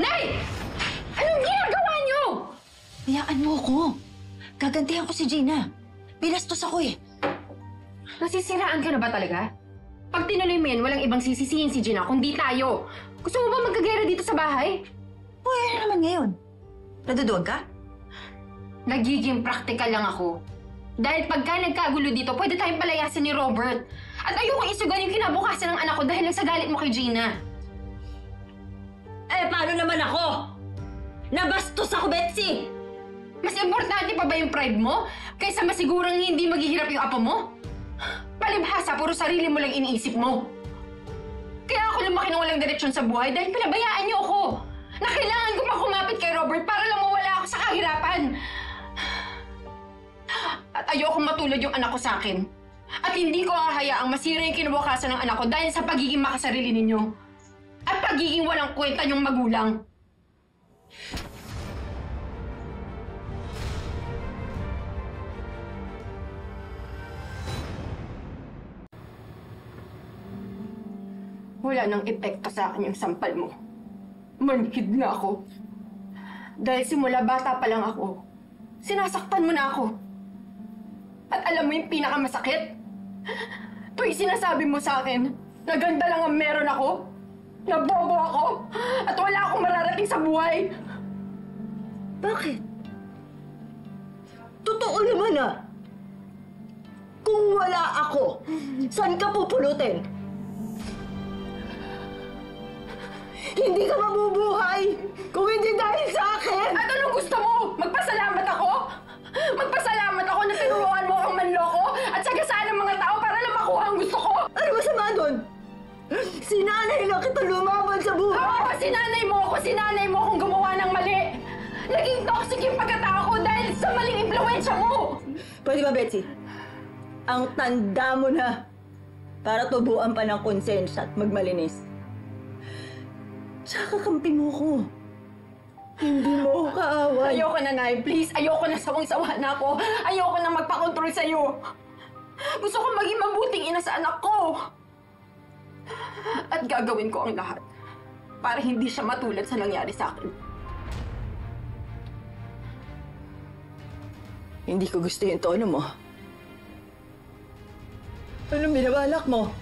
Nay! Anong ginagawa niyo? Hayaan mo ako. Gagantihan ko si Gina. Binastos ako eh. Nasisiraan ka na ba talaga? Pag tinuloy mo yan, walang ibang sisisihin si Gina, kundi tayo. Gusto mo ba magkagera dito sa bahay? Uy, ano naman ngayon? Naduduwag ka? Nagiging practical lang ako. Dahil pagka nagkagulo dito, pwede tayong palayasin ni Robert. At ayokong isugan yung kinabukasan ng anak ko dahil lang sa galit mo kay Gina. Eh, paano naman ako? Nabastos ako, Betsy! Mas importante pa ba yung pride mo kaysa masigurang hindi maghihirap yung apo mo? Palibhasa, puro sarili mo lang iniisip mo. Kaya ako lumaki ng walang direksyon sa buhay dahil pinabayaan niyo ako. Na kailangan ko pa kumapit kay Robert para lang mawala ako sa kahirapan. At ayokong matulad yung anak ko sa akin. At hindi ko hahayaang masira yung kinabukasan ng anak ko dahil sa pagiging makasarili ninyo. At pagiging walang kwenta niyong magulang. Wala nang epekto sa akin yung sampal mo. Manhid na ako. Dahil simula bata pa lang ako, sinasaktan mo na ako. At alam mo yung pinakamasakit? Tuwing sinasabi mo sa akin na ganda lang ang meron ako, na bobo ako, at wala akong mararating sa buhay. Bakit? Totoo naman ah. Kung wala ako, saan ka pupulutin? Hindi ka mabubuhay kung hindi dahil sa akin! At anong gusto mo? Magpasalamat ako? Magpasalamat ako na tinuruan mo akong manloko at sagasaan ng mga tao para lang makuha ang gusto ko? Ano masama doon? Sinanay lang kita lumaban sa buhay! Oo, sinanay mo ako! Sinanay mo akong gumawa ng mali! Naging toxic yung pagkatao ko dahil sa maling impluwensya mo! Pwede ba, Betsy? Ang tanda mo na para tubuan pa ng konsensya at magmalinis. Tsaka kampi mo ko. Hindi mo ako kaaway. Ayoko na, Nay. Please, ayoko na sawang-sawa na ako. Ayoko na magpakontrol sa'yo. Gusto ko maging mabuting ina sa anak ko. At gagawin ko ang lahat para hindi siya matulad sa nangyari sa akin. Hindi ko gusto yung tono mo. Anong binabalak mo?